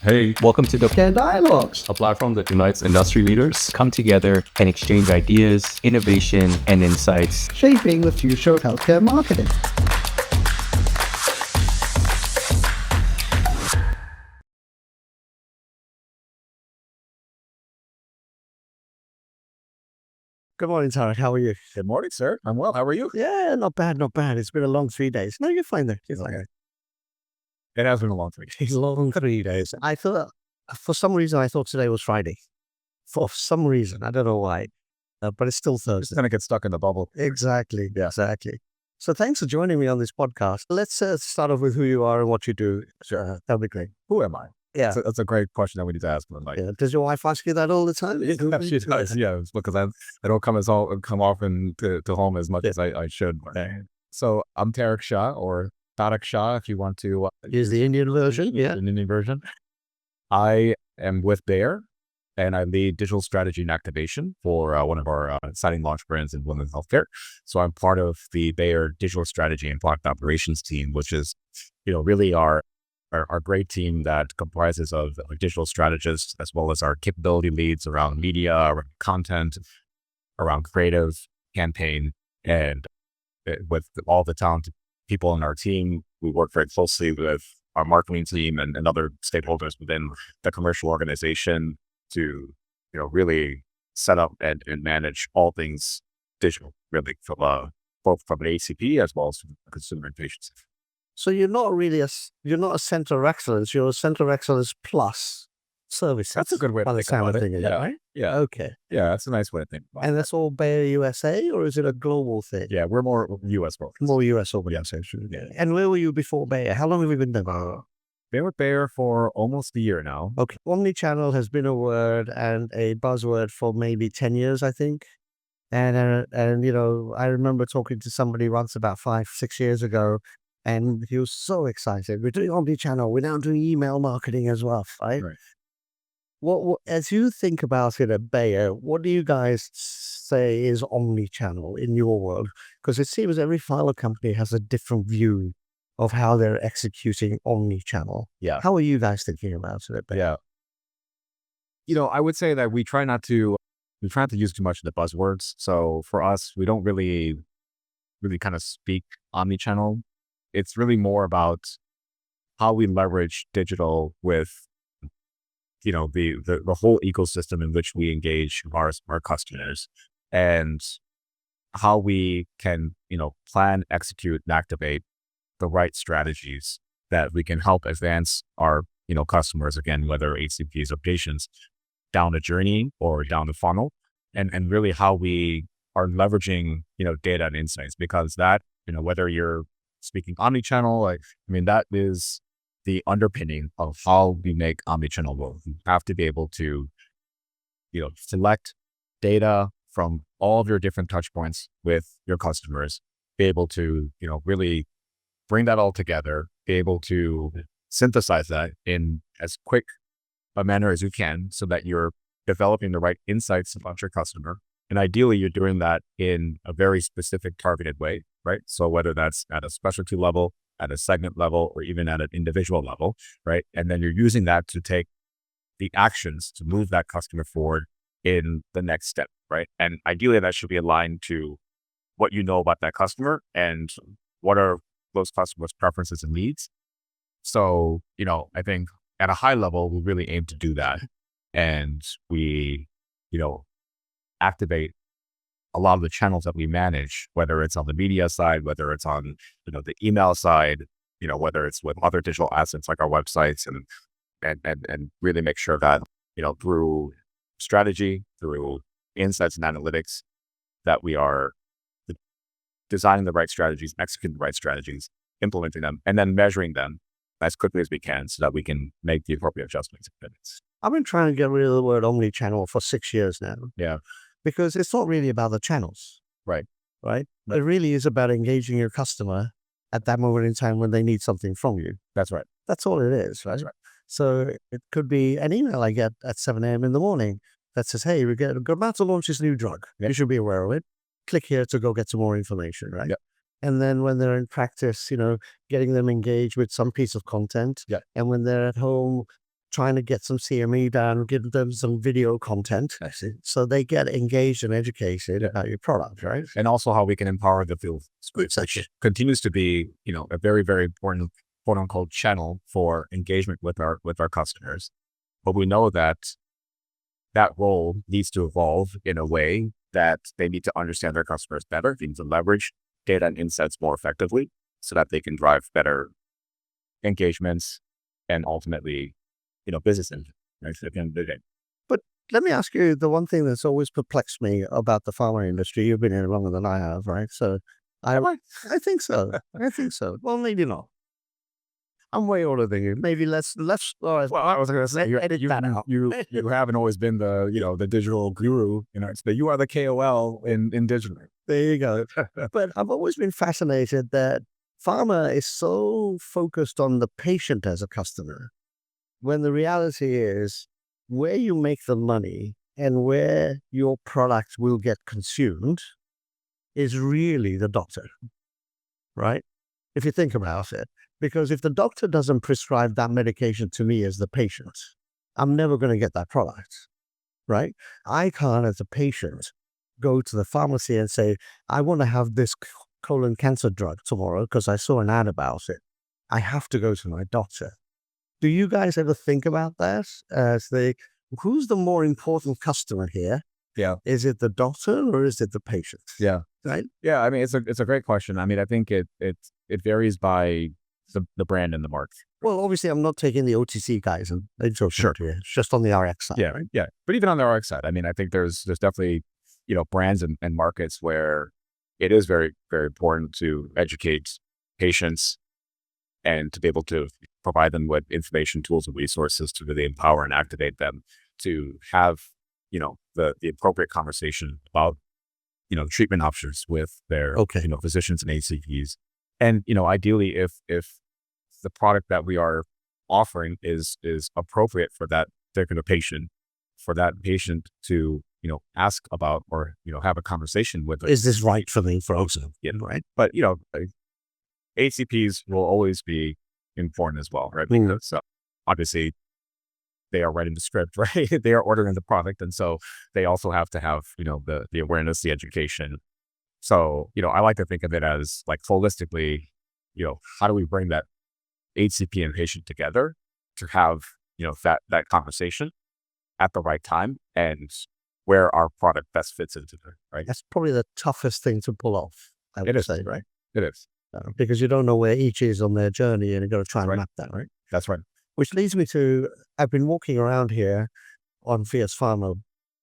Hey, welcome to Doceree Dialogue, a platform that unites industry leaders come together and exchange ideas, innovation, and insights. shaping the future of healthcare marketing. Good morning, Tarak. How are you? Good morning, sir. I'm well. How are you? Yeah, not bad, not bad. It's been a long 3 days. No, you're fine there. You're fine. Okay. It has been a long 3 days. Long 3 days. I thought, for some reason, I thought today was Friday. For some reason, I don't know why, but it's still Just Thursday. gonna get stuck in the bubble. Exactly. Yeah. Exactly. So thanks for joining me on this podcast. Let's start off with who you are and what you do. That'll be great. Who am I? Yeah. That's a great question that we need to ask. Like, Yeah. Does your wife ask you that all the time? she does. Yeah, it's because I don't come often to home as much as I should. So I'm Tarik Shah, or Tarik Shah, if you want to Use the Indian version. Yeah. an Indian version. I am with Bayer, and I lead digital strategy and activation for one of our exciting launch brands in women's healthcare. So I'm part of the Bayer digital strategy and product operations team, which is, really our great team that comprises of digital strategists, as well as our capability leads around media, around content, around creative campaign, and with all the talented people in our team. We work very closely with our marketing team and other stakeholders within the commercial organization to, really set up and manage all things digital, really, from both from an ACP as well as from a consumer and patient side. So you're not really you're not a center of excellence. You're a center of excellence plus services. That's a good way to by the think sound about of it. things, Yeah. right? Yeah. Okay. Yeah, that's a nice way to think about And it. that's all Bayer USA, or is it a global thing? Yeah, we're more US focused. More US organization. Yeah. And where were you before Bayer? How long have you been there? Been with Bayer for almost a year now. Okay. Omnichannel has been a word and a buzzword for maybe 10 years, I think. And I remember talking to somebody once about 5-6 years ago, and he was so excited. We're doing omnichannel. We're now doing email marketing as well, right? Right. What as you think about it at Bayer, what do you guys say is omnichannel in your world? Because it seems every pharma company has a different view of how they're executing omnichannel. Yeah. How are you guys thinking about it at Bayer? Yeah. I would say that we try not to use too much of the buzzwords. So for us, we don't really kind of speak omnichannel. It's really more about how we leverage digital with, the whole ecosystem in which we engage our customers, and how we can, plan, execute, and activate the right strategies that we can help advance our, customers, again, whether HCPs or patients, down a journey or down the funnel, and really how we are leveraging, data and insights, because that, whether you're speaking omnichannel, that is the underpinning of how we make omnichannel work. You have to be able to, select data from all of your different touch points with your customers, be able to, really bring that all together, be able to synthesize that in as quick a manner as you can, so that you're developing the right insights about your customer. And ideally, you're doing that in a very specific, targeted way, right? So whether that's at a specialty level, at a segment level, or even at an individual level, right? And then you're using that to take the actions to move that customer forward in the next step, right? And ideally, that should be aligned to what you know about that customer and what are those customers' preferences and needs. So, I think at a high level, we really aim to do that. And we, activate a lot of the channels that we manage, whether it's on the media side, whether it's on, the email side, whether it's with other digital assets like our websites, and really make sure that, through strategy, through insights and analytics, that we are designing the right strategies, executing the right strategies, implementing them, and then measuring them as quickly as we can so that we can make the appropriate adjustments. I've been trying to get rid of the word omnichannel for 6 years now. Yeah. Because it's not really about the channels. Right. Right? It really is about engaging your customer at that moment in time when they need something from you. That's right. That's all it is, right? That's right. So it could be an email I get at 7 a.m. in the morning that says, hey, we're about to launch this new drug. Yep. You should be aware of it. Click here to go get some more information, right? Yep. And then when they're in practice, getting them engaged with some piece of content. Yep. And when they're at home trying to get some CME done, give them some video content. I see. So they get engaged and educated about your product, right? And also how we can empower the field, which continues to be, a very, very important quote unquote channel for engagement with our customers. But we know that role needs to evolve in a way that they need to understand their customers better. They need to leverage data and insights more effectively so that they can drive better engagements and ultimately, business engine, right? So at the end of the day. But let me ask you the one thing that's always perplexed me about the pharma industry. You've been in it longer than I have, right? So I think so. I think so. Well, maybe not. I'm way older than you. Maybe let's. Well, I was going to say, edit that out. you haven't always been the, the digital guru, you are the KOL in digital. There you go. But I've always been fascinated that pharma is so focused on the patient as a customer, when the reality is where you make the money and where your product will get consumed is really the doctor, right? If you think about it. Because if the doctor doesn't prescribe that medication to me as the patient, I'm never going to get that product, right? I can't, as a patient, go to the pharmacy and say, I want to have this colon cancer drug tomorrow because I saw an ad about it. I have to go to my doctor. Do you guys ever think about that? Who's the more important customer here? Yeah. Is it the doctor or is it the patient? Yeah. Right? Yeah. I mean, it's a great question. I mean, I think it varies by the brand and the market. Well, obviously, I'm not taking the OTC guys and sure. Here. It's just on the RX side. Yeah, right? Yeah. But even on the RX side, I mean, I think there's definitely, brands and markets where it is very, very important to educate patients and to be able to provide them with information, tools, and resources to really empower and activate them to have, the appropriate conversation about, treatment options with their, physicians and HCPs. And, ideally, if the product that we are offering is appropriate for that particular patient, for that patient to, ask about or, have a conversation with. Is this right for me, folks? Yeah, right. But, HCPs will always be important as well, right? Because obviously they are writing the script, right? They are ordering the product. And so they also have to have, the awareness, the education. So, I like to think of it as like holistically, how do we bring that HCP and patient together to have, that conversation at the right time and where our product best fits into it, right? That's probably the toughest thing to pull off, I would say, right? It is. Because you don't know where each is on their journey and you've got to try and map that, right? That's right. Which leads me to, I've been walking around here on Fierce Pharma,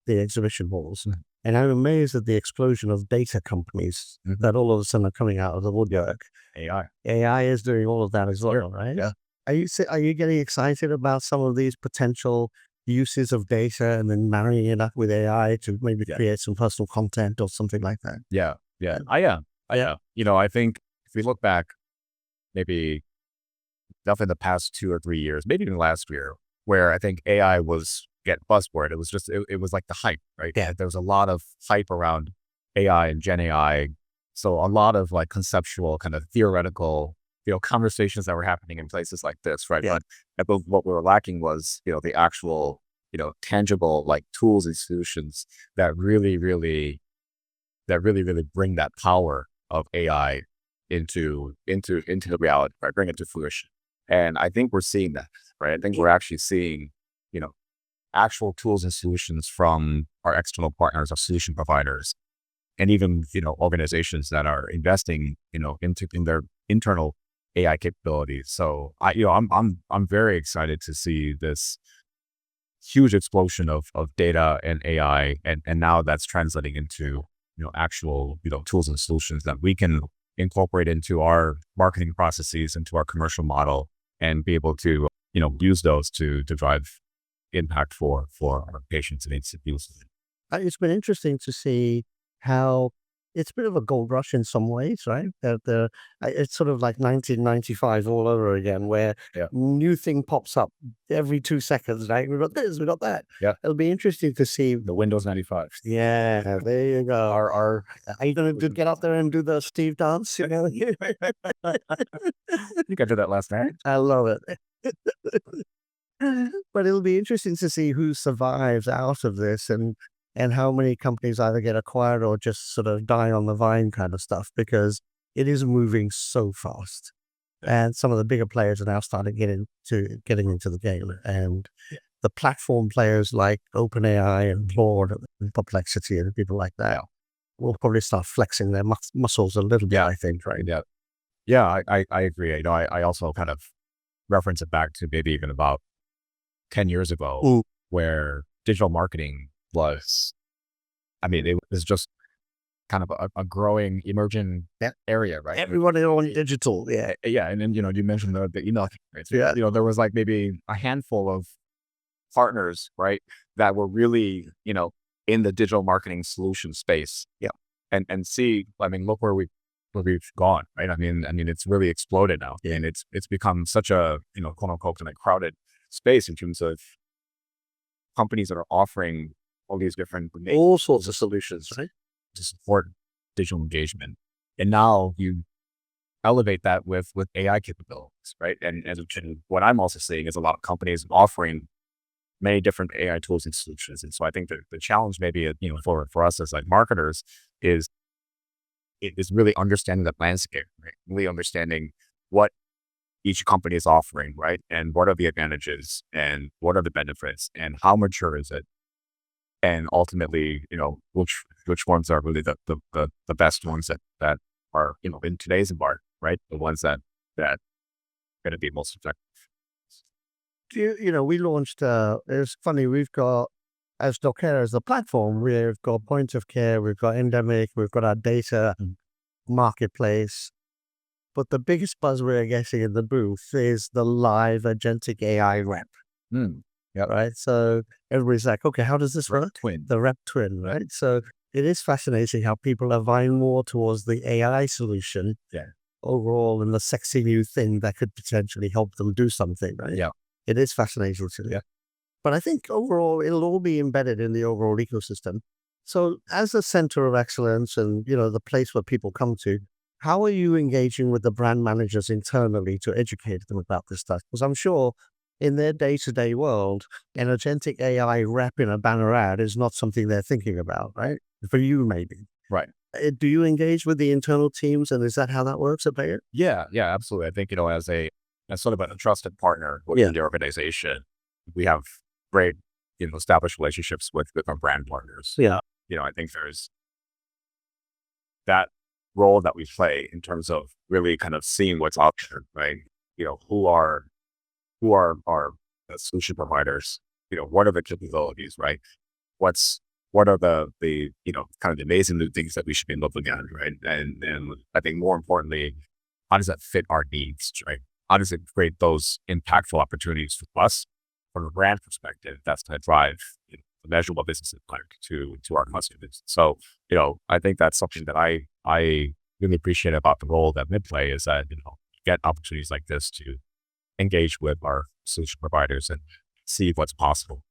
the exhibition halls, and I'm amazed at the explosion of data companies that all of a sudden are coming out of the woodwork. AI is doing all of that as well, right? Yeah. Are you getting excited about some of these potential uses of data and then marrying it up with AI to maybe create some personal content or something like that? Yeah. I am. I think if we look back, maybe definitely the past 2 or 3 years, maybe even last year, where I think AI was buzzword. It was just, it was like the hype, right? Yeah. There was a lot of hype around AI and Gen AI. So a lot of like conceptual kind of theoretical, conversations that were happening in places like this, right? Yeah. But what we were lacking was, the actual, tangible like tools and solutions that really bring that power of AI into the reality, right? Bring it to fruition. And I think we're seeing that, right? I think we're actually seeing, actual tools and solutions from our external partners, our solution providers, and even, organizations that are investing, in their internal AI capabilities. So I'm very excited to see this huge explosion of data and AI, and now that's translating into, actual, tools and solutions that we can incorporate into our marketing processes, into our commercial model, and be able to, use those to drive impact for our patients and HCPs. It's been interesting to see how it's a bit of a gold rush in some ways, right? It's sort of like 1995 all over again, where new thing pops up every 2 seconds, right? We've got this, we've got that. Yeah. It'll be interesting to see. The Windows 95. Yeah, there you go. Are you going to get up there and do the Steve dance? I think I did that last night. I love it. But it'll be interesting to see who survives out of this and how many companies either get acquired or just sort of die on the vine kind of stuff, because it is moving so fast. And some of the bigger players are now starting getting into the game. And the platform players like OpenAI and Claude and Perplexity and people like that will probably start flexing their muscles a little bit, I think, right? Yeah, I agree. You know, I also kind of reference it back to maybe even about 10 years ago, where digital marketing was, I mean, it was just kind of a growing, emerging area, right? Everybody on digital, Yeah, and then, you know, you mentioned the email, right? So, Yeah. you know, there was like maybe a handful of partners, right, that were really, you know, in the digital marketing solution space. Yeah. And see, I mean, look where we've gone, right? I mean, it's really exploded now, and it's become such a, you know, quote unquote, kind of crowded space in terms of companies that are offering all these different all sorts of solutions, right? to support digital engagement. And now you elevate that with AI capabilities, right? And what I'm also seeing is a lot of companies offering many different AI tools and solutions. And so I think that the challenge maybe, you know, for us as like marketers is really understanding the landscape, right? Really understanding what each company is offering, right? And what are the advantages and what are the benefits and how mature is it? And ultimately, you know, which ones are really the best ones that are, you know, in today's environment, right? The ones that are going to be most effective. You know, we launched, it's funny, we've got, as Doceree as the platform, we've got point of care, we've got endemic, we've got our data marketplace. But the biggest buzz we're getting in the booth is the live agentic AI rep. Yeah. Right. So everybody's like, okay, how does this work? The rep twin, right? So it is fascinating how people are vying more towards the AI solution overall and the sexy new thing that could potentially help them do something, right? Yeah. It is fascinating to me. Yeah. But I think overall, it'll all be embedded in the overall ecosystem. So as a center of excellence and, you know, the place where people come to, how are you engaging with the brand managers internally to educate them about this stuff? Because I'm sure in their day-to-day world, an agentic AI rep in a banner ad is not something they're thinking about, right? For you, maybe. Right. Do you engage with the internal teams, and is that how that works at Bayer? Yeah, absolutely. I think, you know, as sort of a trusted partner within the organization, we have great, you know, established relationships with our brand partners. Yeah. You know, I think there's that role that we play in terms of really kind of seeing what's out there, right? You know, who are our solution providers? You know, what are the capabilities, right? What are the you know, kind of the amazing new things that we should be looking at, right? And I think more importantly, how does that fit our needs, right? How does it create those impactful opportunities for us from a brand perspective that's going to drive, you know, the measurable business impact to our customers? So, you know, I think that's something that I really appreciate about the role that we play, is that, you know, get opportunities like this to engage with our solution providers and see what's possible.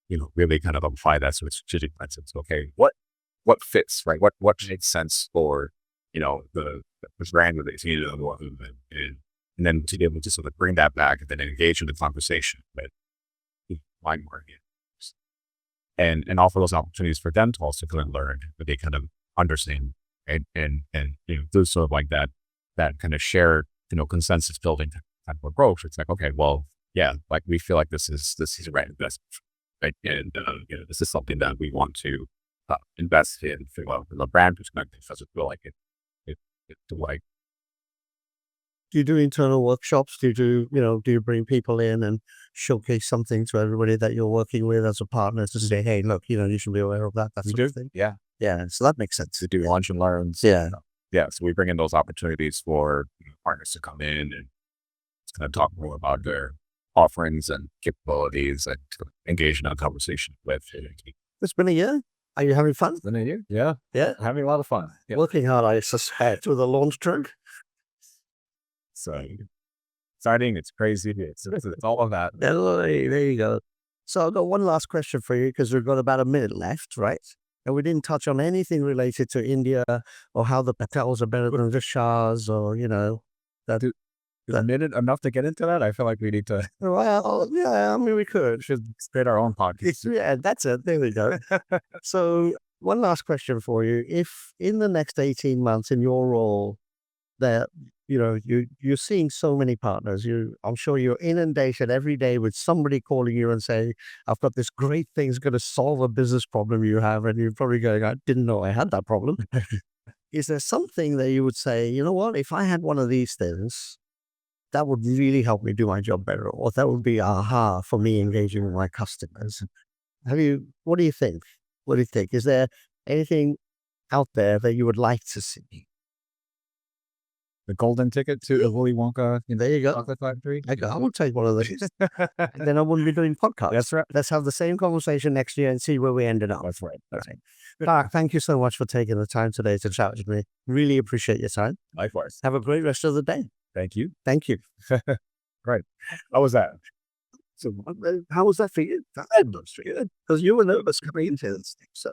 You know, really kind of apply that sort of strategic lens. Okay, what fits, right? What makes sense for, you know, the brand that they see, and then to be able to sort of bring that back and then engage in the conversation with my market, and offer those opportunities for them to also kind of learn, that they kind of understand, and you know, do sort of like that kind of shared, you know, consensus building type of approach. It's like, okay, well, yeah, like we feel like this is a right investment, right? And you know, this is something that we want to invest in from a brand perspective. Does it feel like it like. Do you do internal workshops? Do you bring people in and showcase something to everybody that you're working with as a partner to say, hey, look, you know, you should be aware of that. That's the thing. Yeah. Yeah. So that makes sense. To do lunch and learns. Yeah. Yeah. So we bring in those opportunities for, you know, partners to come in and kind of talk more about their offerings and capabilities and to engage in a conversation with. It's been a year. Are you having fun? It's been a year. Yeah. Yeah. Having a lot of fun. Yeah. Working hard, I suspect, with a launch trunk. So exciting. It's crazy. It's all of that. There you go. So I've got one last question for you, because we've got about a minute left, right? And we didn't touch on anything related to India or how the Patels are better than the Shahs, or, you know, that. Is a minute enough to get into that? I feel like we need to Well, yeah, I mean, we could. create our own podcast. Yeah, that's it. There we go. So, one last question for you. If in the next 18 months in your role, that you're seeing so many partners, I'm sure you're inundated every day with somebody calling you and saying, I've got this great thing's going to solve a business problem you have, and you're probably going, I didn't know I had that problem. Is there something that you would say, you know what, if I had one of these things, that would really help me do my job better, or that would be aha for me engaging with my customers? What do you think? What do you think? Is there anything out there that you would like to see? The golden ticket to the Willy Wonka There you go. chocolate factory. I will take one of those. And then I wouldn't be doing podcasts. That's right. Let's have the same conversation next year and see where we ended up. That's right. That's right. Tarak, thank you so much for taking the time today to chat with me. Really appreciate your time. Likewise. Have a great rest of the day. Thank you. Thank you. Right. How was that? So, how was that for you? Because you were nervous coming into this thing. So,